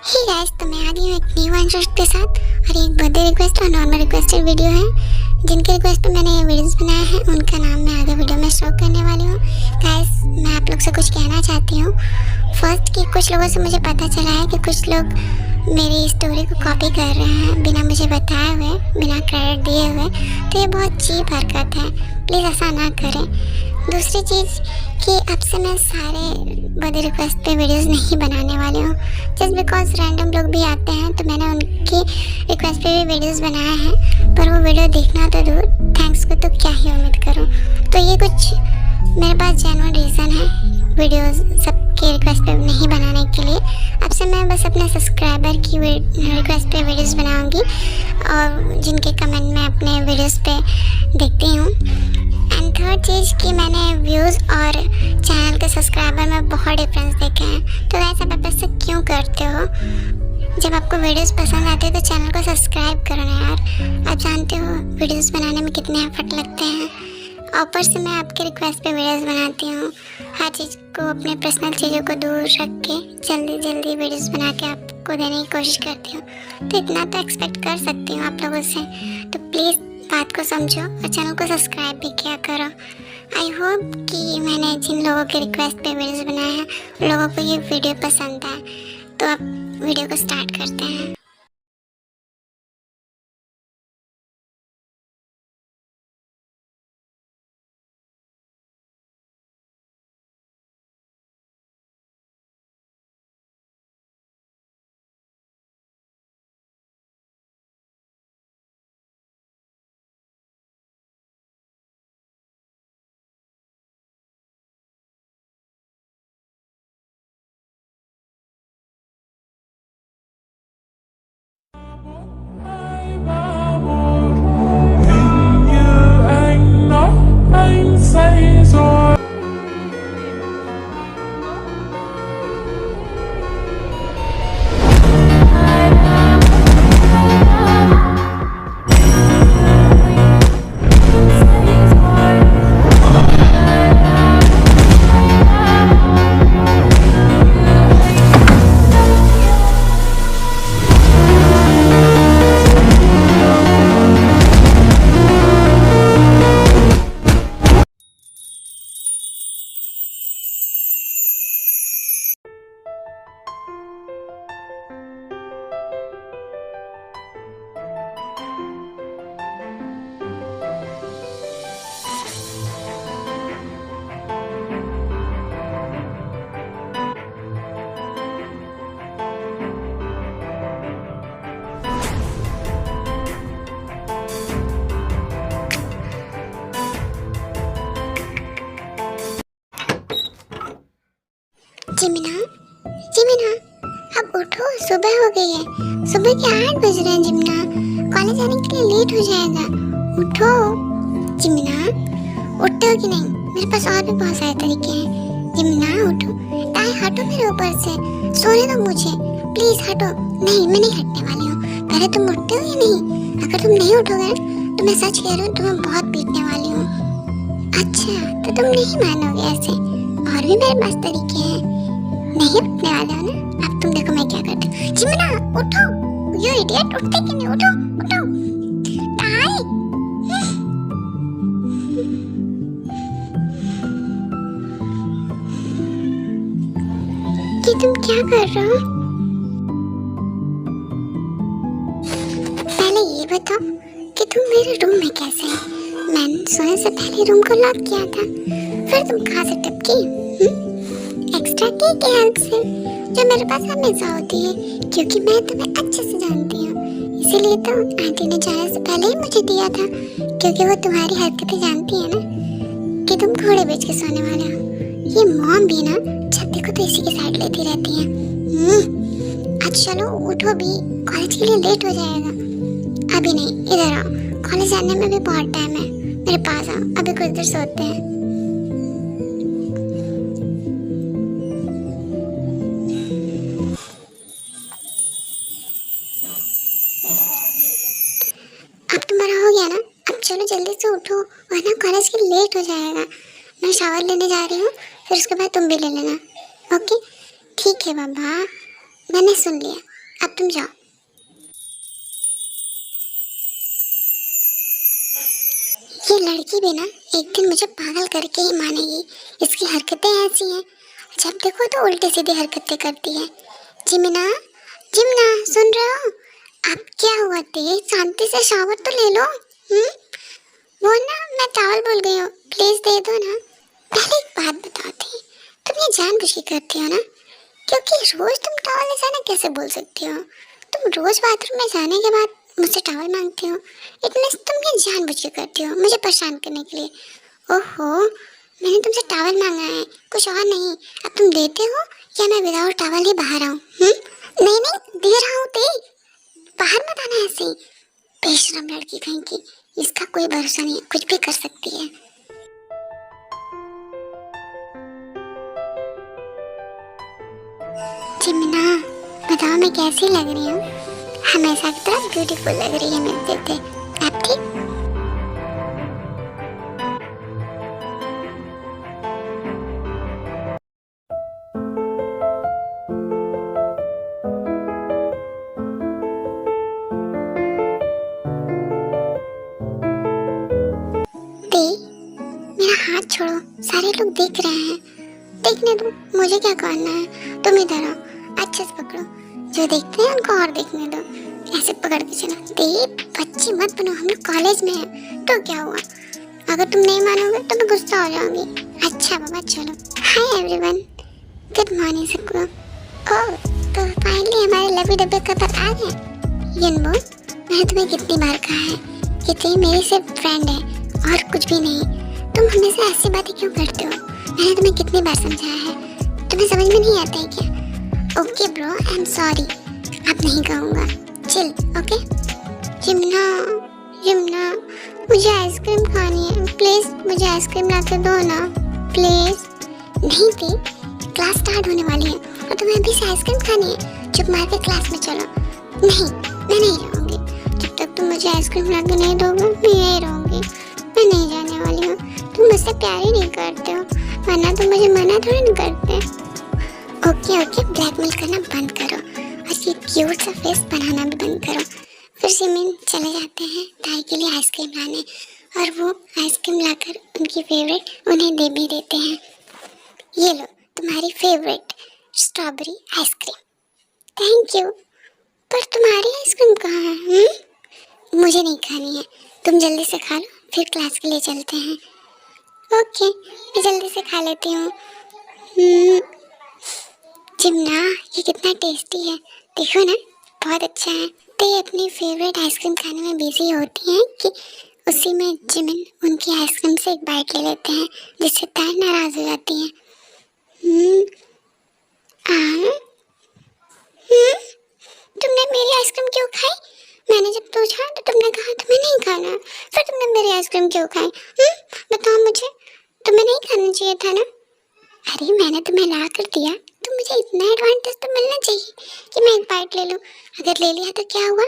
Hey guys, तो मैं आ गई हूँ एक न्यू इंटरेस्ट के साथ और एक बर्थडे रिक्वेस्ट और नॉर्मल रिक्वेस्टेड वीडियो है। जिनके रिक्वेस्ट पे मैंने ये वीडियोस बनाए हैं उनका नाम मैं आगे वीडियो में शो करने वाली हूँ। गाइस, मैं आप लोग से कुछ कहना चाहती हूँ। फर्स्ट कि कुछ लोगों से मुझे पता चला है कि कुछ लोग मेरी स्टोरी को कॉपी कर रहे हैं बिना मुझे बताए हुए, बिना क्रेडिट दिए हुए। तो ये बहुत चीप हरकत है, प्लीज़ ऐसा ना करें। दूसरी चीज़ कि अब से मैं सारे बर्थडे रिक्वेस्ट पे वीडियोस नहीं बनाने वाली हूँ, जस्ट बिकॉज रैंडम लोग भी आते हैं तो मैंने उनकी रिक्वेस्ट पे भी वीडियोस बनाए हैं, पर वो वीडियो देखना तो दूर, थैंक्स को तो क्या ही उम्मीद करूँ। तो ये कुछ मेरे पास जेन्युइन रीज़न है वीडियोस सबके रिक्वेस्ट पे नहीं बनाने के लिए। अब से मैं बस अपने सब्सक्राइबर की रिक्वेस्ट पे वीडियोस बनाऊंगी और जिनके कमेंट मैं अपने वीडियोस पे देखती हूँ। एंड थर्ड चीज़ कि मैंने व्यूज़ और चैनल के सब्सक्राइबर में बहुत डिफरेंस देखे हैं। तो वैसे आप ऐसे क्यों करते हो? जब आपको वीडियोस पसंद आते हैं तो चैनल को सब्सक्राइब करो ना यार। आप जानते हो वीडियोस बनाने में कितने एफर्ट लगते हैं। ऊपर से मैं आपके रिक्वेस्ट पे वीडियोस बनाती हूँ, हर चीज़ को, अपने पर्सनल चीज़ों को दूर रख के जल्दी जल्दी वीडियोस बना के आपको देने की कोशिश करती हूँ। तो इतना तो एक्सपेक्ट कर सकती हूँ आप लोगों से। तो प्लीज़ बात को समझो और चैनल को सब्सक्राइब भी किया करो। आई होप कि मैंने जिन लोगों के रिक्वेस्ट पे वीडियोस बनाए हैं उन लोगों को ये वीडियो पसंद आए। तो अब वीडियो को स्टार्ट करते हैं। जिमिना, जिमिना, अब उठो, सुबह हो गई है। सुबह के 8 बज रहे हैं जिमिना, कॉलेज जाने के लिए लेट हो जाएगा। उठो जिमिना, उठते हो कि नहीं? मेरे पास और भी बहुत सारे तरीके हैं। जिमिना उठो, ताई हटो मेरे ऊपर से, सोने दो मुझे, प्लीज हटो। नहीं, मैं नहीं हटने वाली हूँ। पहले तुम उठते हो या नहीं? अगर तुम नहीं उठोगे तो मैं सच कह रही हूँ, तुम्हें बहुत पीटने वाली हूँ। अच्छा, तो तुम नहीं मानोगे ऐसे? और भी मेरे पास तरीके हैं। नहीं उठने वाले हो ना? अब तुम देखो मैं क्या करती हूँ। जिमिना उठो, यू इडियट, उठते कि नहीं? उठो उठो ताई। ये तुम क्या कर रहे हो? पहले ये बताओ कि तुम मेरे रूम में कैसे हो? मैंने सोने से पहले रूम को लॉक किया था, फिर तुम कहाँ से टपकी? एक्स्ट्रा की के हेल्प से, जो मेरे पास हमेशा होती है, क्योंकि मैं तुम्हें अच्छे से जानती हूँ। इसीलिए तो आंटी ने जाने से पहले ही मुझे दिया था, क्योंकि वो तुम्हारी हरकतें जानती है ना कि तुम घोड़े बेच के सोने वाले हो। ये मॉम भी ना जब देखो तो इसी की साइड लेती रहती है। आज चलो उठो भी, कॉलेज के लिए लेट हो जाएगा। अभी नहीं, इधर आओ, कॉलेज जाने में भी बहुत टाइम है। मेरे पास आओ, अभी कुछ देर सोते हैं। अब तुम्हारा हो गया ना? अब चलो जल्दी से उठो वरना कॉलेज के लेट हो जाएगा। मैं शावर लेने जा रही हूँ, फिर उसके बाद तुम भी ले लेना। ओके ठीक है बाबा, मैंने सुन लिया। अब तुम जाओ। ये लड़की भी ना एक दिन मुझे पागल करके ही मानेगी। इसकी हरकतें ऐसी हैं, जब देखो तो उल्टी सीधी हरकतें करती है। जिमिना, जिमिना, सुन रहे हो? अब क्या हुआ? तेज शांति से शावर तो ले लो। वो ना, मैं टॉवल भूल गई हूँ, प्लीज दे दो ना। पहले एक बात बताओ थी, तुम ये जानबूझ के करती हो ना? क्योंकि रोज तुम टॉवल ले जाना कैसे बोल सकती हो? तुम रोज बाथरूम में जाने के बाद मुझसे टॉवल मांगती हो। इट मींस तुम ये जानबूझ के करती हो मुझे परेशान करने के लिए। ओहो, मैंने तुमसे टॉवल मांगा है, कुछ और नहीं। अब तुम देते हो या मैं विदाउट टॉवल ही बाहर आऊँ? नहीं नहीं, दे रहा हूँ, दे। बाहर मत आना ऐसे ही। बेशरम लड़की कहीं की, इसका कोई भरोसा नहीं है, कुछ भी कर सकती है। जिमिना, बताओ मैं कैसी लग रही हूँ? हमेशा की तरह ब्यूटीफुल लग रही है मेरे देखते। आप ठीक? दे, मेरा हाथ छोड़ो, सारे लोग देख रहे हैं। देखने दो, मुझे क्या करना है। तुम इधर आओ, अच्छे से पकड़ो। जो देखते हैं उनको और देखने दो। ऐसे पकड़ के चलो। दे, बच्ची मत बनो, हम लोग कॉलेज में हैं। तो क्या हुआ? अगर तुम नहीं मानोगे तो मैं गुस्सा हो जाऊंगी। अच्छा बाबा, चलो। हाय एवरीवन, गुड मॉर्निंग सबको। ओह, तो फाइनली हमारे लवी डब्बे का पर आ गए। यनबो, मैंने तुम्हें कितनी बार कहा है कि तुम मेरी सिर्फ फ्रेंड है और कुछ भी नहीं। तुम हमेशा ऐसी बातें क्यों करते हो? मैंने तुम्हें कितनी बार समझाया है, तुम्हें समझ में नहीं आता है क्या? Okay bro, I am sorry. अब नहीं कहूँगा, चिल, ओके? जिमना, जिमना, मुझे आइसक्रीम खानी है, प्लीज मुझे आइसक्रीम ला के दो ना, प्लीज। नहीं थी, क्लास स्टार्ट होने वाली है और तुम्हें अभी से आइसक्रीम खानी है? चुप मार के क्लास में चलो। नहीं, मैं नहीं रहूँगी जब तक तुम मुझे आइसक्रीम ला के नहीं दोगे। मैं यही रहूँगी, मैं नहीं जाने वाली हूँ। तुम मुझसे प्यार ही नहीं करते हो, वरना तुम मुझे मना थोड़ी नहीं करते। ओके ओके, ब्लैकमेल करना बंद करो और ये क्यूट सा फेस बनाना भी बंद करो। फिर सिमिन चले जाते हैं ताई के लिए आइसक्रीम लाने और वो आइसक्रीम लाकर उनकी फेवरेट उन्हें दे भी देते हैं। ये लो तुम्हारी favourite strawberry ice cream. Thank you. पर तुम्हारी आइसक्रीम कहाँ है? मुझे नहीं खानी है, तुम जल्दी से खा लो, फिर क्लास के लिए चलते हैं। ओके, मैं जल्दी से खा लेती हूँ। जिमना, ये कितना टेस्टी है, देखो ना, बहुत अच्छा है। ते अपनी फेवरेट आइसक्रीम खाने में बिजी होती हैं कि उसी में जिमिन उनकी आइसक्रीम से एक बाइट ले लेते हैं, जिससे ताई नाराज हो जाती है। तुमने मेरी आइसक्रीम क्यों खाई? मैंने जब पूछा तो तुमने कहा तुम्हें नहीं खाना, फिर तुमने मेरी आइसक्रीम क्यों खाई? बताओ मुझे, तुम्हें नहीं खाना चाहिए था ना? अरे मैंने तुम्हें ला कर दिया तो मुझे इतना एडवांटेज तो मिलना चाहिए कि मैं एक बाइट ले लूँ। अगर ले लिया तो क्या हुआ?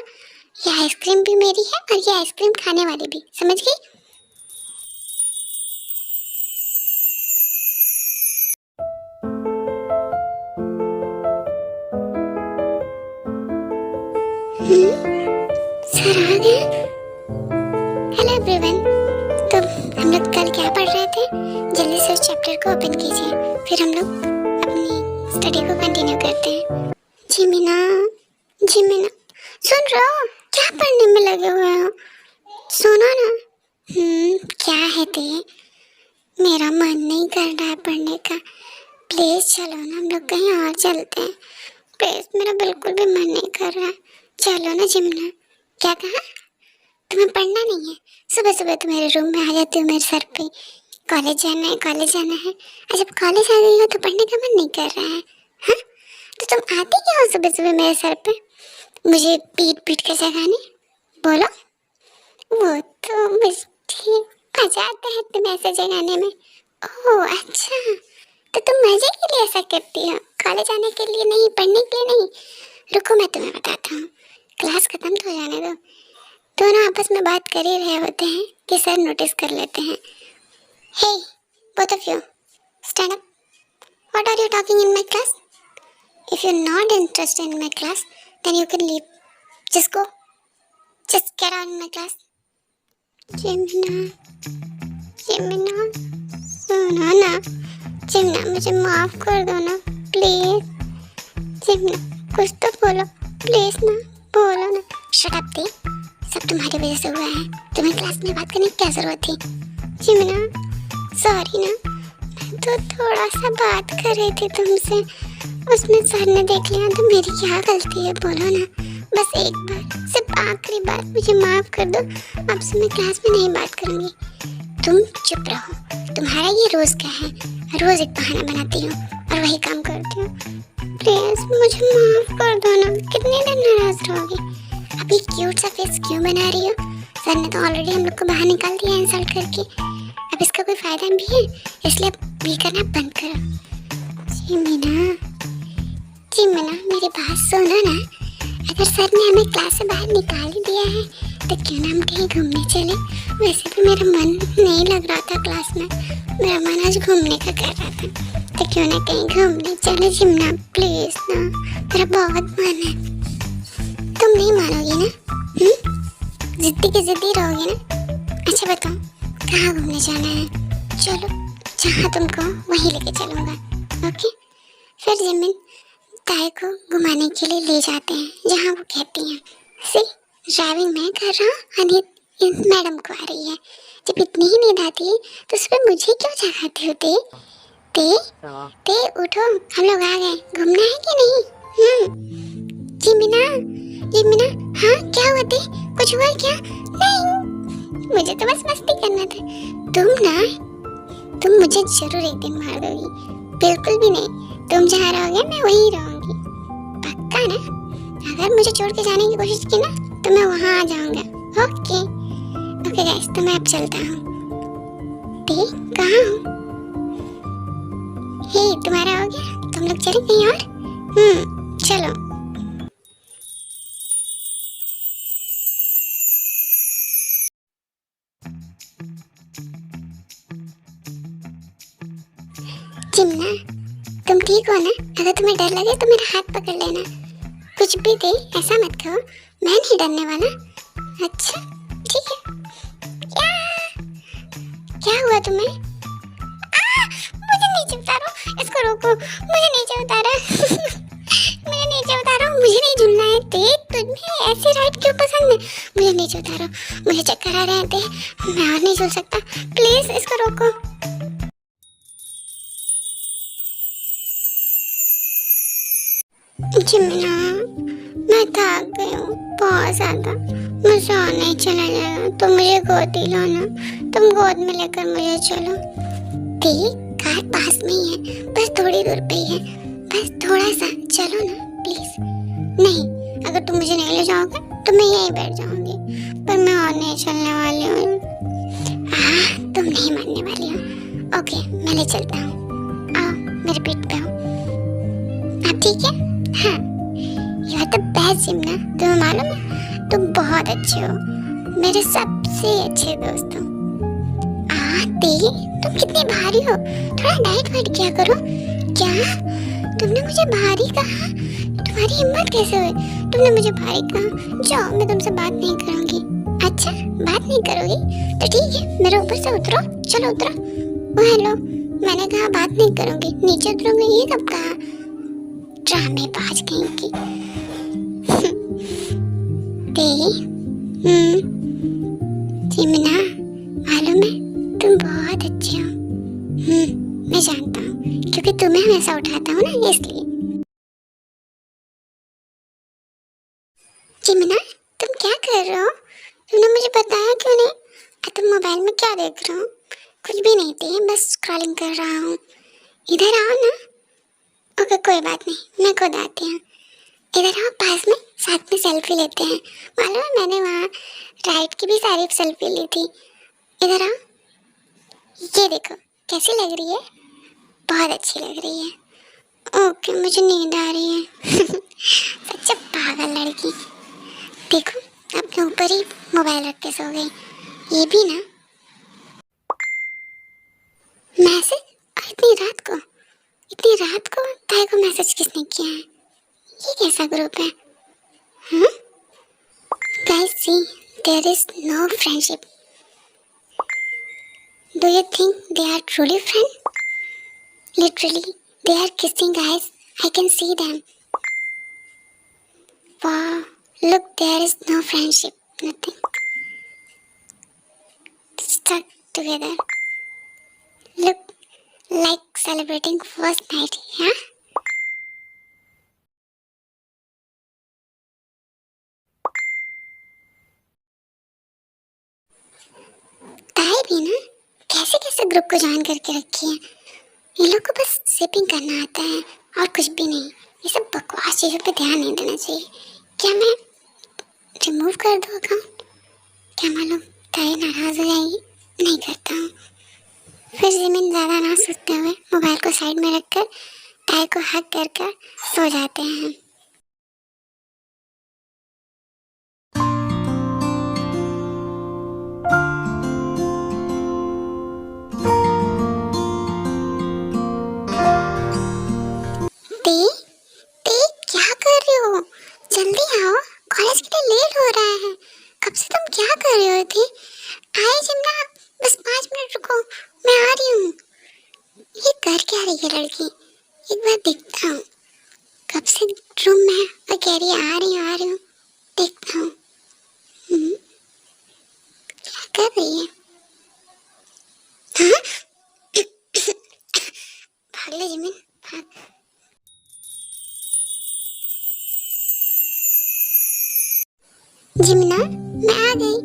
ये आइसक्रीम भी मेरी है और ये आइसक्रीम खाने वाली भी, समझ गई? सर आ गए। हेलो एवरीवन, तो हम लोग कल क्या पढ़ रहे थे? जल्दी से उस चैप्टर को ओपन कीजिए, फिर हम लोग अपनी स्टडी को कंटिन्यू करते हैं। जिमिना, जिमिना, सुन रहे हो? क्या पढ़ने में लगे हुए हो? सुनो ना। क्या है ते? मेरा मन नहीं कर रहा है पढ़ने का, प्लीज चलो ना, हम लोग कहीं और चलते हैं। प्लीज, मेरा बिल्कुल भी मन नहीं कर रहा है, चलो ना जिमना। क्या कहा? तुम्हें पढ़ना नहीं है? सुबह सुबह तो मेरे रूम में आ जाती हो मेरे सर पे, कॉलेज जाना है, कॉलेज जाना है। और जब कॉलेज आ गई हो तो पढ़ने का मन नहीं कर रहा है? हाँ, तो तुम आती क्या हो सुबह सुबह मेरे सर पे मुझे पीट पीट कर जगाने? बोलो। वो तो मुझे मजा आता है तुम ऐसे जगाने में। ओह अच्छा, तो तुम मजे के लिए ऐसा करती हो, कॉलेज आने के लिए नहीं, पढ़ने के लिए नहीं। रुको मैं तुम्हें बताता हूँ, क्लास खत्म तो हो जाने दो। दोनों आपस में बात कर ही रहे होते हैं कि सर नोटिस कर लेते हैं। Hey both of you, stand up. What are you talking in my class? If you are not interested in my class then you can leave. Just go. Just get out of my class. जिमना, जिमना, सुनो ना, जिमना मुझे माफ कर दो ना, please. जिमना, कुछ तो बोलो, प्लीज ना, बोलो ना। शट अप दी, सब तुम्हारी वजह से हुआ है। तुम्हें क्लास में बात करने की क्या जरूरत थी? जिमना, सॉरी ना, मैं तो थोड़ा सा बात कर रही थी तुमसे, उसमें सर ने देख लिया तो मेरी क्या गलती है, बोलो ना। बस एक बार, सिर्फ आखिरी बार मुझे माफ कर दो, आपसे मैं क्लास में नहीं बात करूंगी। तुम चुप रहो, तुम्हारा ये रोज का है, रोज एक बहाना बनाती हूँ और वही काम करती हूँ। प्लीज मुझे माफ कर दो ना, कितने दिन नाराज रहोगे? अभी क्यूट सा फेस क्यों बना रही हो? सर ने तो ऑलरेडी हम लोग को बाहर निकाल दिया इंसल्ट करके, अब इसका कोई फायदा भी है, इसलिए भी करना बंद करो। जिमिना, जिमिना मेरी बात सुनो ना, अगर सर ने हमें क्लास से बाहर निकाल ही दिया है तो क्यों ना हम कहीं घूमने चले? वैसे भी मेरा मन नहीं लग रहा था क्लास में, मेरा मन आज घूमने का कर रहा था, तो क्यों ना कहीं घूमने चले? जिमना प्लीज ना, मेरा बहुत मन है। तुम नहीं मानोगी ना? जिद्दी की जिद्दी रहोगी ना? अच्छा बताओ, कहाँ घूमने जाना है? चलो, जहाँ तुमको वहीं लेके चलूँगा। ओके? फिर जिमिन ताई को घुमाने के लिए ले जाते हैं जहाँ वो कहती हैं। सी, ड्राइविंग मैं कर रहा हूँ, अनित मैडम को आ रही है। जब इतनी ही नींद आती है तो सुबह मुझे क्यों जगाती होती? ते उठो, हम लोग आ गए, घूमना है कि नहीं? जिमिना, जिमिना, हाँ क्या हुआ ते? कुछ हुआ क्या? नहीं, मुझे तो बस मस्ती करना था। तुम मुझे जरूर एक दिन मार दोगी। बिल्कुल भी नहीं, तुम जहाँ रहोगे मैं वहीं रहूंगी, पक्का ना? अगर मुझे छोड़ के जाने की कोशिश की ना तो मैं वहाँ आ जाऊंगा। ओके ओके गाइस, तो मैं अब चलता हूँ। कहाँ हूँ? हे, तुम्हारा हो गया? तुम लोग चले कहीं और? चलो। जिमना, तुम ठीक हो ना? अगर तुम्हें डर लगे तो मेरा हाथ पकड़ लेना। कुछ भी दे, ऐसा मत कहो, मैं नहीं डरने वाला। अच्छा ठीक है। क्या हुआ तुम्हें? मुझे नीचे उतारो, इसको रोको, मुझे नीचे उतारो। मुझे नीचे उतारो, मुझे नहीं झूलना है। तुम्हें ऐसी राइड क्यों पसंद है? मुझे नीचे उतारो, मुझे चक्कर आ रहे हैं, मैं और नहीं झूल सकता, प्लीज इसको रोको। जिमिना, मैं थक गई हूँ बहुत ज्यादा, मुझसे और नहीं चला जाएगा, तो मुझे गोद ही लो ना, तुम गोद में लेकर मुझे चलो। कार पास में ही है, बस थोड़ी दूर पे ही है, बस थोड़ा सा चलो ना प्लीज। नहीं, अगर तुम मुझे नहीं ले जाओगे तो मैं यहीं बैठ जाऊंगी, पर मैं और नहीं चलने वाली हूँ। तुम नहीं मानने वाली हो। ओके, मैं ले चलता हूँ, आओ मेरे पीठ पे आओ। आप ठीक है? हाँ, यू आर द बेस्ट जिमना, तुम्हें मालूम है तुम बहुत अच्छे हो, मेरे सबसे अच्छे दोस्त हो। तुम कितनी भारी हो, थोड़ा डाइट वाइट किया करो। क्या तुमने मुझे भारी कहा? तुम्हारी हिम्मत कैसे हुई? तुमने मुझे भारी कहा? जाओ, मैं तुमसे बात नहीं करूंगी। अच्छा, बात नहीं करोगी तो ठीक है, मेरे ऊपर से उतरो, चलो उतरो। ओ हेलो, मैंने कहा बात नहीं करूंगी, नीचे उतरूंगी, ये कब कहा? ड्रामेबाज कहीं की। जिमिना, मालूम है तुम बहुत अच्छे हो। मैं जानता हूँ, क्योंकि तुम्हें हमेशा उठाता हूँ ना, इसलिए। जिमिना, तुम क्या कर रहे हो? तुमने मुझे बताया क्यों नहीं? तुम मोबाइल में क्या देख रहे हो? कुछ भी नहीं थी, बस स्क्रॉलिंग कर रहा हूँ। इधर आओ ना। ओके, कोई बात नहीं, मैं खुद आती हूँ। इधर आओ, पास में, साथ में सेल्फी लेते हैं। मालूम है मैंने वहाँ राइड की भी सारी सेल्फी ली थी। इधर आओ, ये देखो कैसी लग रही है? बहुत अच्छी लग रही है। ओके, मुझे नींद आ रही है। सच्चा पागल लड़की। देखो, अपने ऊपर ही मोबाइल रख के सो गई। ये भी ना मैसेज, और इतनी रात को ताई को मैसेज किसने किया है? ये कैसा ग्रुप है? हाँ? Guys, see, there is no friendship. Do you think they are truly friends? Literally, they are kissing, guys. I can see them. Wow, look, there is no friendship, nothing. Stuck together. Look, like celebrating first night, yeah? ताई भी ना कैसे कैसे group को join करके रखी है। ये लोग को बस सिपिंग करना आता है और कुछ भी नहीं। ये सब बकवास चीज़ों पे ध्यान नहीं देना चाहिए। क्या मैं रिमूव कर दूँ अकाउंट? क्या मालूम ताई नाराज़ हो जाएगी। नहीं करता हूँ। फिर ज़मीन ज़्यादा ना सोचते हुए मोबाइल को साइड में रखकर ताई को हक कर कर सो जाते हैं। क्या कर रही हो? जल्दी आओ, कॉलेज के लिए लेट हो रहा है। कब से तुम क्या कर रही हो थी? आए जिम्ना, बस 5 मिनट रुको, मैं आ रही हूँ। ये कर क्या रही है लड़की? एक बार देखता हूँ। कब से रूम में और कह रही है आ रही हूँ। देखता हूँ क्या कर रही है। हाँ? भाग ले जिमिन, भाग। जिमना, मैं आ गई।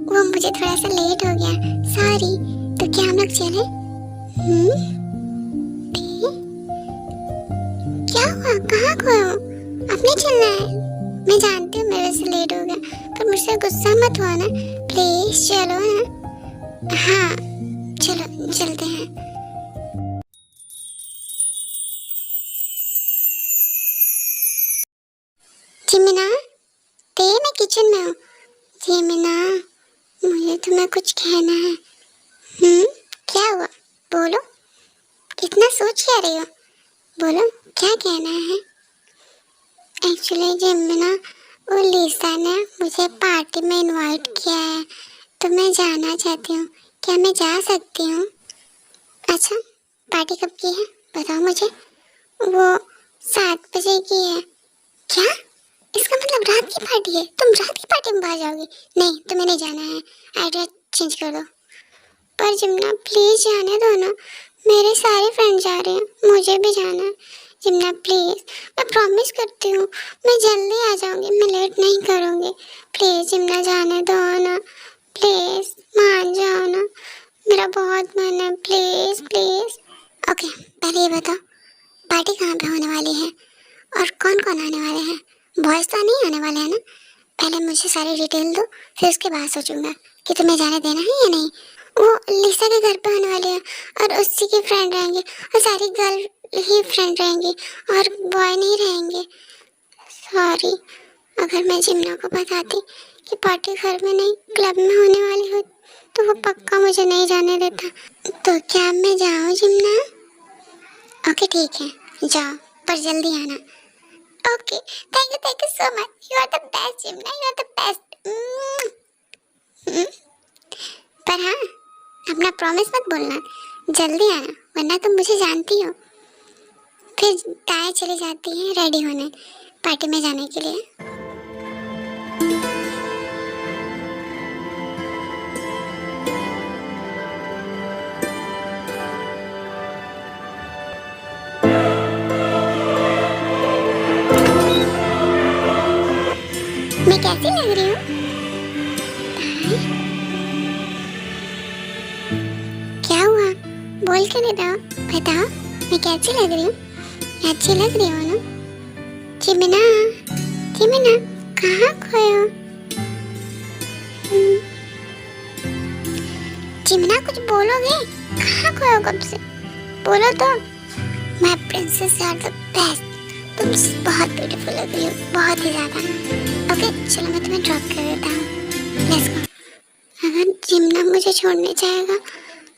वो मुझे थोड़ा सा लेट हो गया, सॉरी। तो क्या हम लोग चले? क्या हुआ? कहाँ खो हो? अब नहीं चलना है। मैं जानती हूँ मेरे से लेट हो गया, पर मुझसे गुस्सा मत हुआ ना, प्लीज चलो ना। हाँ चलो चलते हैं। जिमिना, मैं किचन में हूँ। जिमिना, मुझे तुम्हें कुछ कहना है। क्या हुआ? बोलो। इतना सोच क्या रही हो? बोलो, क्या कहना है? एक्चुअली जिमिना, वो लिसा ने मुझे पार्टी में इनवाइट किया है, तो मैं जाना चाहती हूँ। क्या मैं जा सकती हूँ? अच्छा, पार्टी कब की है बताओ मुझे। वो 7 बजे की है। क्या? इसका मतलब रात की पार्टी है? तुम रात की पार्टी में बाहर जाओगी? नहीं, तुम्हें नहीं जाना है। एड्रेस चेंज कर दो। पर जिम्ना, प्लीज जाने दो ना। मेरे सारे फ्रेंड जा रहे हैं, मुझे भी जाना है। जिम्ना प्लीज, मैं प्रॉमिस करती हूँ मैं जल्दी आ जाऊंगी, मैं लेट नहीं करूँगी। प्लीज जिम्ना, जाने दो ना, प्लीज मान जाओ ना, मेरा बहुत मन है, प्लीज प्लीज। ओके, पहले ये बताओ पार्टी कहाँ पे होने वाली है और कौन कौन आने वाले हैं? बॉयज तो नहीं आने वाले हैं ना? पहले मुझे सारी डिटेल दो, फिर उसके बाद सोचूंगा कि तुम्हें जाने देना है या नहीं। वो लिसा के घर पे होने वाले हैं और उसी के फ्रेंड रहेंगे और सारी गर्ल ही फ्रेंड रहेंगी और बॉय नहीं रहेंगे। सॉरी, अगर मैं जिम्ना को बताती कि पार्टी घर में नहीं क्लब में होने वाली हो तो वो पक्का मुझे नहीं जाने देता। तो क्या मैं जाऊँ जिम्ना? ओके ठीक है, जाओ, पर जल्दी आना। Okay, thank you so much. You are the best Jimna, you are the best. पर हाँ, अपना प्रॉमिस मत भूलना, जल्दी आना, वरना तुम मुझे जानती हो। फिर ताया चली जाती है रेडी होने पार्टी में जाने के लिए। मैं कैसी लग रही हूँ? क्या हुआ? बोल के नहीं रहा? बताओ, मैं कैसी लग रही हूँ? अच्छी लग रही हो ना? जिमिना, जिमिना, कहाँ खोए हो? जिमिना, कुछ बोलोगे? कहाँ खोए हो कब से? बोलो तो। My princess are the best. तुम बहुत ब्यूटीफुल लग रही हो, बहुत ही ज़्यादा। ओके, चलो मैं तुम्हें ड्रॉप कर देता हूँ। Let's go. अगर जिम्ना मुझे छोड़ने जाएगा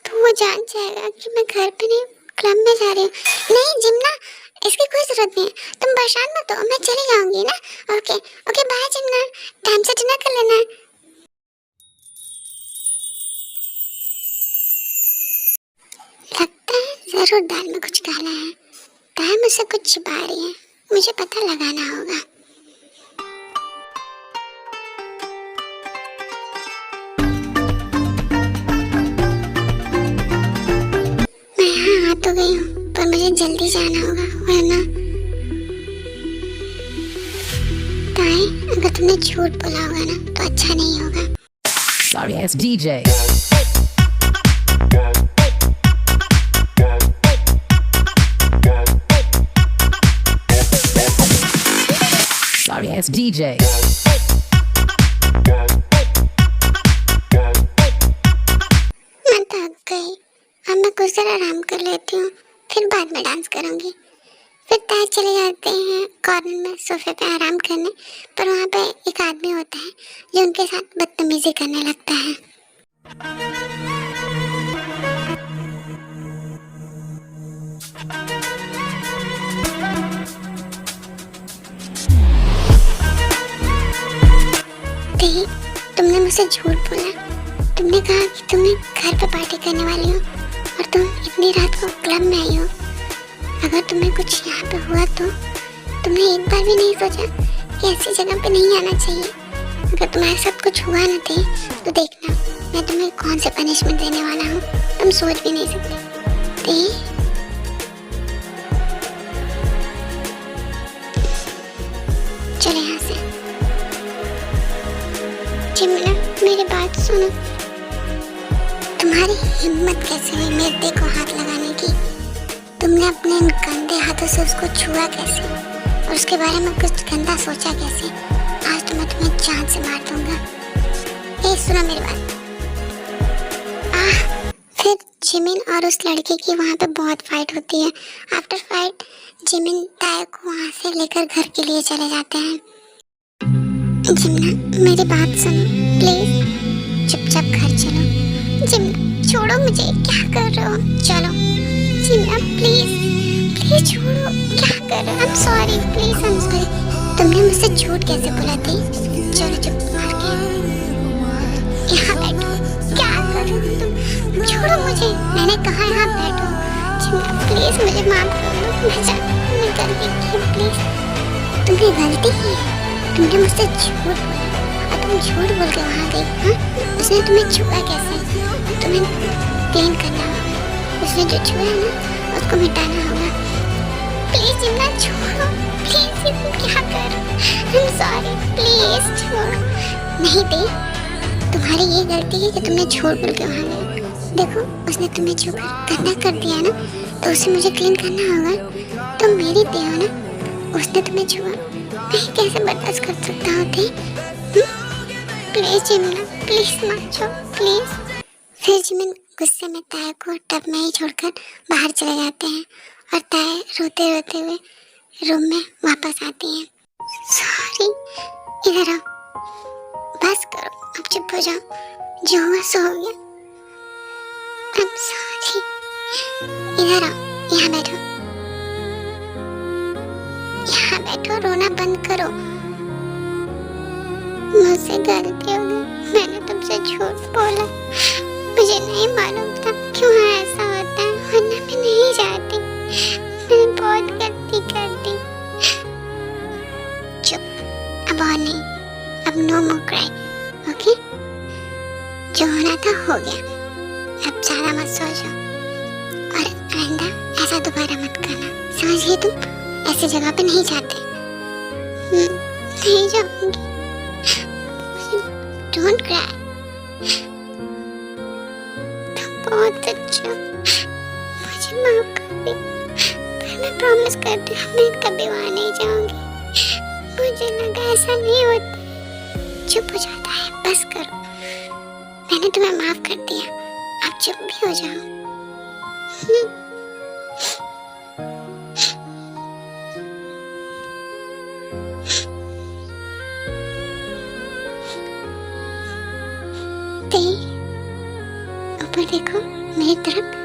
तो वो जान जाएगा कि मैं घर पे नहीं क्लब में जा रही हूँ। नहीं जिम्ना, इसकी कोई ज़रूरत नहीं है, तुम परेशान मत हो, मैं चली जाऊँगी ना। Okay okay, bye Jimna. जरूर दाल में कुछ काला है। ताया मुझसे कुछ छिपा रही है, मुझे पता लगाना होगा। मैं यहाँ आ तो गई हूँ, पर मुझे जल्दी जाना होगा, वरना ताई, अगर तुमने झूठ बोला होगा ना तो अच्छा नहीं होगा। Sorry ass DJ. Sorry ass DJ. मैं थक गई, अब मैं कुछ देर आराम कर लेती हूँ, फिर बाद में डांस करूँगी। फिर ताया चले जाते हैं कॉर्नर में सोफे पे आराम करने, पर वहाँ पे एक आदमी होता है जो उनके साथ बदतमीजी करने लगता है। देही, तुमने मुझसे झूठ बोला। तुमने कहा कि तुम्हें घर पे पार्टी करने वाली हो और तुम इतनी रात को क्लब में आई हो। अगर तुम्हें कुछ यहाँ पे हुआ तो तुमने एक बार भी नहीं सोचा कि ऐसी जगह पे नहीं आना चाहिए। अगर तुम्हारे साथ कुछ हुआ ना थे तो देखना मैं तुम्हें कौन से पनिशमेंट देने वाला हूँ, तुम सोच भी नहीं सकते। देही, चलो यहाँ से। चिमना, मेरी बात सुनो। तुम्हारी हिम्मत कैसे हुई मेरे देह को हाथ लगाने की? तुमने अपने इन गंदे हाथों से उसको छुआ कैसे और उसके बारे में कुछ गंदा सोचा कैसे? आज तो मैं तुम्हें जान से मार दूंगा। ए, सुनो मेरी बात। फिर जिमिन और उस लड़के की वहाँ पे बहुत फाइट होती है। आफ्टर फाइट जिमिन ताया को वहाँ से लेकर घर के लिए चले जाते हैं। जिमना, मेरी बात सुनो प्लीज, चुपचाप घर चलो। जिमना, छोड़ो मुझे, क्या कर रहे हो? चलो जिमना, प्लीज प्लीज छोड़ो, क्या कर रहे हो? I am sorry, please I am sorry. तुमने मुझसे झूठ कैसे बोला थी? चलो चुप मार के यहाँ बैठो। क्या कर रहे हो तुम? छोड़ो मुझे, मैंने कहा यहाँ बैठो। जिमना, प्लीज मुझे माफ कर दो, मैं जानती हूँ मैं गलती की, प्लीज। तुम्हें गलती की है, तुमने मुझसे झूठ बोला और तुम झूठ बोल के वहाँ गई। हाँ, उसने तुम्हें छुआ कैसे? तुम्हें क्लीन करना होगा। उसने जो छुआ है ना उसको मिटाना होगा। प्लीज जिमना, छोड़ो प्लीज। तुम क्या कर रहे हो? आई एम सॉरी, प्लीज छोड़ो। नहीं दे, तुम्हारी ये गलती है कि तुमने झूठ बोल के वहाँ गई। देखो, उसने तुम्हें छूकर गंदा कर दिया ना, तो उसे मुझे क्लीन करना होगा। तुम मेरी देह हो ना, उसने तुम्हें छुआ, मैं कैसे बर्दाश्त कर सकता होती? प्लीज जिमिन, प्लीज मत छो, प्लीज। फिर जिमिन गुस्से में ताया को टब में ही छोड़कर बाहर चले जाते हैं और ताया रोते रोते हुए रूम में वापस आती है। सॉरी, इधर आओ, बस करो, अब चुप हो जाओ, जो हुआ सो हो गया। आई एम सॉरी, इधर आओ, यहाँ बैठो, यहाँ बैठो, रोना बंद करो। मुझसे गलती हो गई, मैंने तुमसे झूठ बोला, मुझे नहीं मालूम था क्यों ऐसा होता है, वरना मैं नहीं चाहती, मैंने बहुत गलती कर दी। चुप, अब और नहीं, अब नो मोर क्राई, ओके? जो होना था हो गया, अब ज्यादा मत सोचो और आइंदा ऐसा दोबारा मत करना, समझ गई तुम? ऐसी जगह पे नहीं जाते। नहीं जाऊंगी। डोंट क्राई, तुम बहुत अच्छा, मुझे माफ कर दे, पर मैं प्रॉमिस करती हूँ मैं कभी वहाँ नहीं जाऊंगी। मुझे लगा ऐसा नहीं होता। चुप हो जाता है, बस करो, मैंने तुम्हें माफ कर दिया, आप चुप भी हो जाओ। ऊपर देखो मेरी तरफ।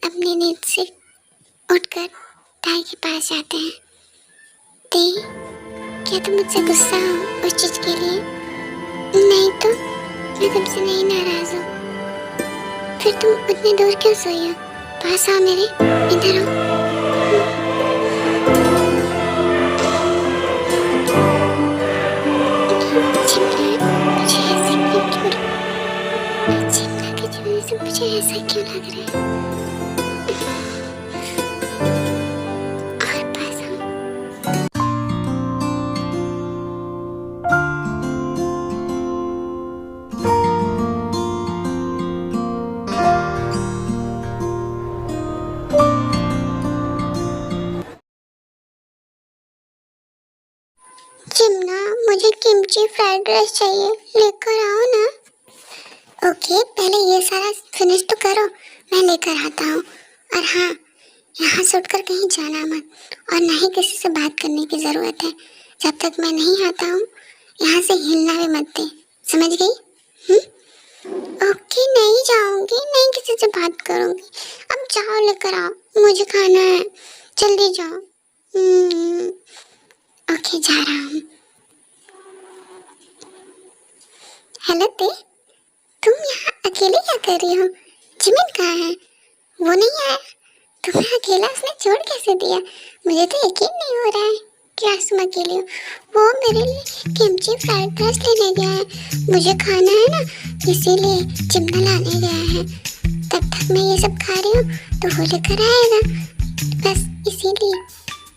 अपनी नींद से उठकर ताई के पास जाते हैं। ते, क्या तुम मुझसे गुस्सा हो उस चीज के लिए? नहीं तो मैं तुमसे नहीं नाराज हूँ। फिर तुम उतनी दूर क्यों सोई हो? पास आओ मेरे, इधर आओ। मुझे ऐसा क्यों लग रहा है? और पास आओ। चिमना, मुझे किमची फ्राइड राइस चाहिए, लेकर आओ ना। ओके, पहले ये सारा फिनिश तो करो, मैं लेकर आता हूँ। और हाँ, यहाँ से उठकर कहीं जाना मत, और ना ही किसी से बात करने की ज़रूरत है। जब तक मैं नहीं आता हूँ, यहाँ से हिलना भी मत दे, समझ गई? ओके, नहीं जाऊँगी, नहीं किसी से बात करूँगी। अब जाओ, लेकर आओ, मुझे खाना है, जल्दी जाओ। ओके, जा रहा हूँ। हेलो ते, तुम यहाँ अकेले क्या कर रही हो? जिमिन कहाँ है? वो नहीं आया? तुम्हें अकेला उसने छोड़ कैसे दिया? मुझे तो यकीन नहीं हो रहा है कि आज तुम अकेले हो। वो मेरे लिए किमची फ्राइड राइस लेने गया है, मुझे खाना है ना, इसीलिए चिमना लाने गया है। तब तक मैं ये सब खा रही हूँ तो वो लेकर आएगा, बस इसीलिए।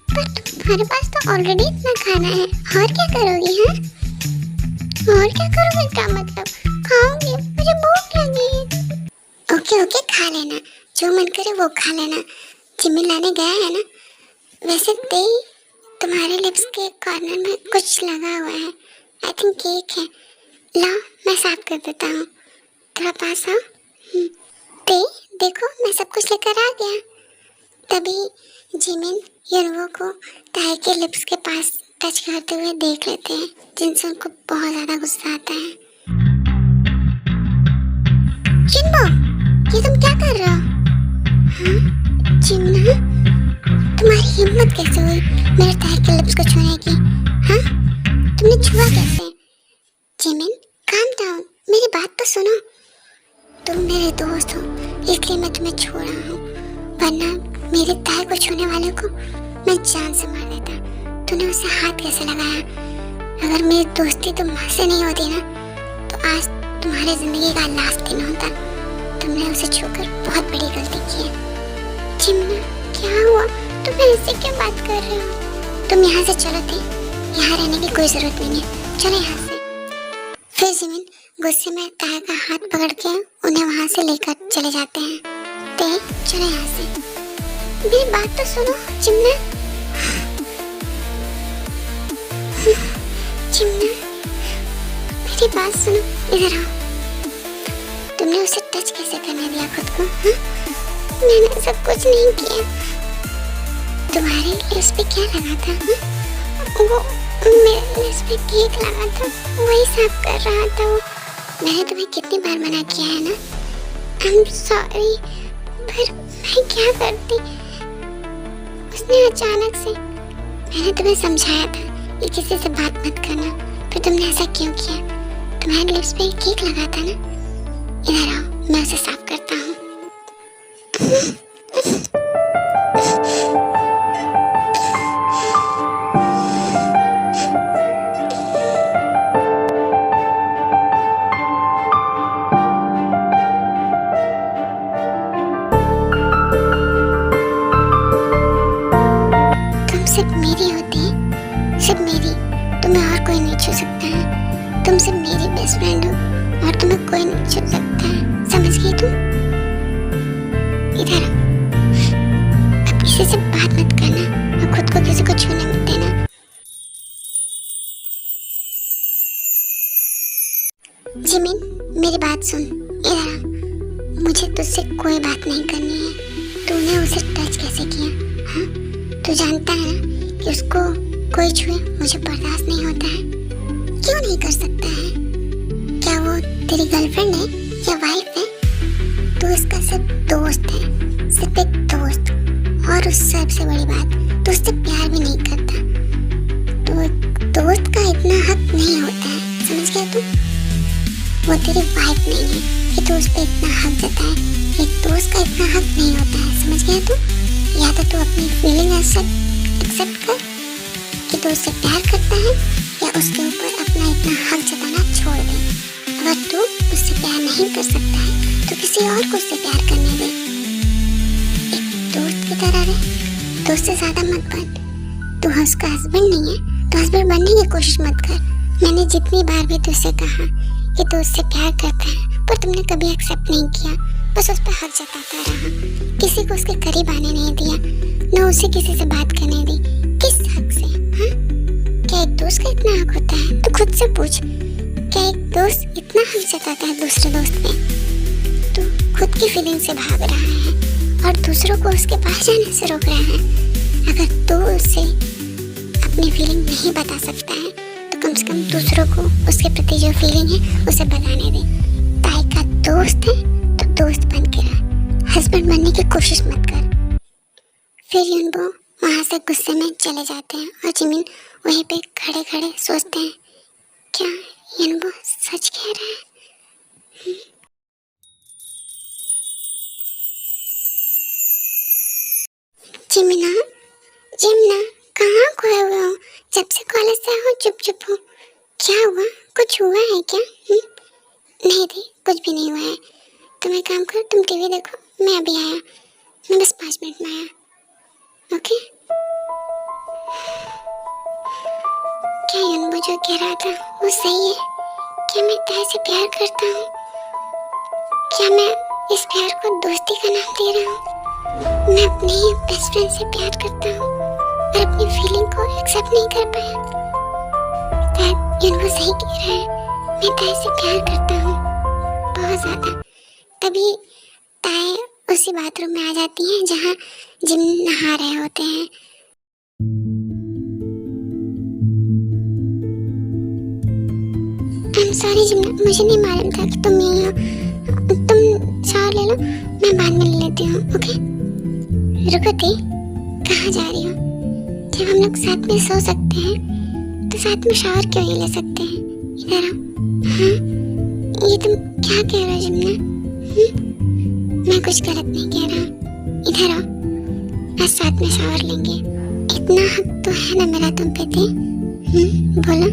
पर तुम्हारे पास तो ऑलरेडी इतना खाना है, और क्या करोगी? हाँ, और क्या करोगे? क्या मतलब? खाऊंगी, मुझे भूख लगी है। ओके ओके, खा लेना, जो मन करे वो खा लेना। जिमिन लाने गया है ना। वैसे ते, तुम्हारे लिप्स के कॉर्नर में कुछ लगा हुआ है, आई थिंक केक है। ला, मैं साफ कर देता हूँ, थोड़ा पास आओ। ते, देखो, मैं सब कुछ लेकर आ गया। तभी जिमिन युनवो को ताई के लिप्स के पास टच करते हुए देख लेते हैं, जिनसे उनको बहुत ज़्यादा गुस्सा आता है। युनवो, ये तुम क्या कर रहे हो? हाँ, जिमना, तुम्हारी हिम्मत कैसे हुई मेरे ताई के लिप्स को छूने की? हाँ, तुमने छुआ कैसे? जिमिन, काम डाउन, मेरी बात तो सुनो। तुम मेरे दोस्त हो, इसलिए मैं तुम्हें छू रहा हूँ, वरना मेरे ताई को छूने वाले को मैं जान से मार देता। तूने उसे हाथ कैसे लगाया? अगर मेरी दोस्ती तुमसे नहीं होती ना, तो आज तुम्हारी जिंदगी का लास्ट दिन होता। तुमने उसे छूकर बहुत बड़ी गलती की है। जिमना, क्या हुआ? तुम ऐसे क्यों बात कर रहे हो? तुम यहाँ से चलो थे, यहाँ रहने की कोई जरूरत नहीं है, चलो यहाँ से। फिर जिमिन गुस्से में ताई का हाथ पकड़ के उन्हें वहाँ से लेकर चले जाते हैं। ते, चलो यहाँ से, मेरी बात तो सुनो जिमना। जिमना, मेरी बात सुनो, इधर आओ। तुमने उसे टच कैसे करने दिया खुद को? हाँ? मैंने ऐसा कुछ नहीं किया। तुम्हारे लिप्स पे क्या लगा था? हाँ? वो मेरे लिप्स पे केक लगा था, वही साफ कर रहा था वो। मैंने तुम्हें कितनी बार मना किया है ना? आई एम सॉरी, पर मैं क्या करती? उसने अचानक से, मैंने तुम्हें समझाया था कि किसी से बात मत करना, फिर तुमने ऐसा क्यों किया? तुम्हारे लिप्स पे केक लगा था ना? इधर आओ, मैं उसे साफ करता हूँ। तुम सिर्फ मेरी होती है, सिर्फ मेरी, तुम्हें और कोई नहीं छू सकता है। तुम सिर्फ मेरी बेस्ट फ्रेंड हो और तुम्हें कोई नहीं छू सकता है, समझ गई तुम? इधर अब किसी से बात मत करना और खुद को किसी को छूने मत देना। जिमिन, मेरी बात सुन, इधर आ। मुझे तुझसे कोई बात नहीं करनी है। तूने उसे टच कैसे किया? हाँ, तू जानता है ना कि उसको कोई छुए मुझे बर्दाश्त नहीं होता है। क्यों नहीं कर सकता है? क्या वो तेरी गर्लफ्रेंड है या वाइफ है? तू उसका सिर्फ दोस्त है। सिर्फ एक दोस्त, और उस सबसे बड़ी बात, तो उससे प्यार भी नहीं करता। तो दोस्त का इतना हक नहीं होता है, समझ गया तू? वो तेरी वाइफ नहीं है कि तू उस पर इतना हक जताए। एक दोस्त का इतना हक नहीं होता है, समझ गया तू? या तो तू अपनी फीलिंग एक्सेप्ट कर कि तू उससे प्यार करता है, या उसके ऊपर अपना इतना हक जताना छोड़ दे। अगर तू उससे प्यार नहीं कर सकता है तो किसी और को उससे प्यार करने दे। एक दोस्त की तरह रहे, दोस्त से ज्यादा मत बन। तू उसका हस्बैंड नहीं है तो हस्बैंड बनने की कोशिश मत कर। मैंने जितनी बार भी तुझसे कहा कि तू उससे प्यार करता है, पर तुमने कभी एक्सेप्ट नहीं किया, बस उस पर हक जताता रहा। किसी को उसके करीब आने नहीं दिया, न उसे किसी से बात करने दी। किस हक से? हाँ, क्या एक दोस्त का इतना हक होता है? तो खुद से पूछ, क्या एक दोस्त इतना हक जताता है दूसरे दोस्त पे? तू खुद की फीलिंग से भाग रहा है और दूसरों को उसके पास जाने से रोक रहा है। अगर तू उससे अपनी फीलिंग नहीं बता सकता है तो कम से कम दूसरों को उसके प्रति जो फीलिंग है उसे बताने दे। ताई का दोस्त है तो दोस्त बन के रह, हस्बैंड बनने की कोशिश मत कर। फिर युनबो वहाँ से गुस्से में चले जाते हैं और जिमिन वहीं पे खड़े खड़े सोचते हैं, क्या युनबो सच कह रहा है? जिमिना, जिमिना, कहाँ खोए हुए हो? जब से कॉलेज से हो चुप हो। क्या हुआ? कुछ हुआ है क्या? नहीं दी, कुछ भी नहीं हुआ है। तुम एक काम करो, तुम टीवी देखो, मैं अभी आया। मैं बस 5 मिनट में आया। ओके? क्या युनबो जो कह रहा था वो सही है? क्या मैं ताई से प्यार करता हूँ? क्या मैं इस प्यार को दोस्ती का नाम दे रहा हूँ? मैं अपने ही बेस्ट फ्रेंड से प्यार करता हूँ और अपनी फीलिंग को एक्सेप्ट नहीं कर पाया। शायद युनबो सही कह रहा है, मैं ताई से प्यार करता हूँ बहुत ज्यादा। तभी ताई उसी बाथरूम में आ जाती है जहाँ जिम नहा रहे होते हैं। I'm sorry जिम, मुझे नहीं मालूम था कि तुम यहीं हो। तुम शावर ले लो, मैं बाद में ले लेती हूँ। ओके? रुको दी, कहाँ जा रही हो? जब हम लोग साथ में सो सकते हैं तो साथ में शावर क्यों नहीं ले सकते हैं? इधर आओ। हाँ, ये तुम क्या कह रहे हो जिमना? मैं कुछ गलत नहीं कह रहा। इधर आओ, आज साथ में शावर लेंगे। इतना हक तो है ना मेरा तुम पे दी? बोलो।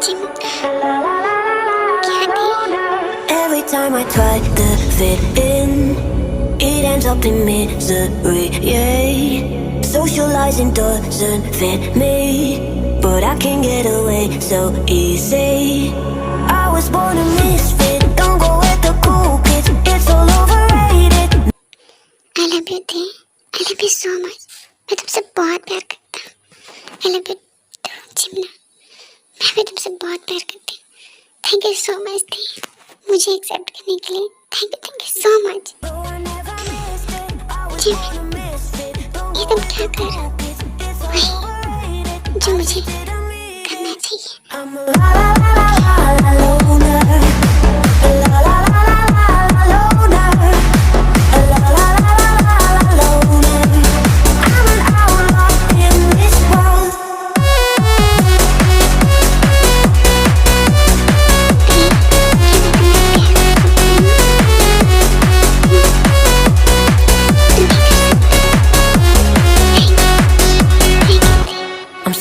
जिम, क्या दी? Every time I try to fit in, it ends up in misery, yeah. Socializing doesn't fit me, but I can get away so easy. I was born a misfit, don't go with the cool kids, it's all overrated. I love you the, I love you so much. मैं तुमसे बहुत प्यार करता हूँ। I love you too, जिमना। मैं भी तुमसे बहुत प्यार करती हूँ। Thank you so much दी, मुझे एक्सेप्ट करने के लिए। Thank you so much. ये तुम क्या कर रहे हो? वही जो मुझे करना चाहिए।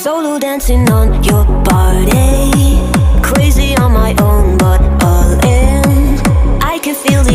Solo dancing on your body, crazy on my own, but all in. I can feel the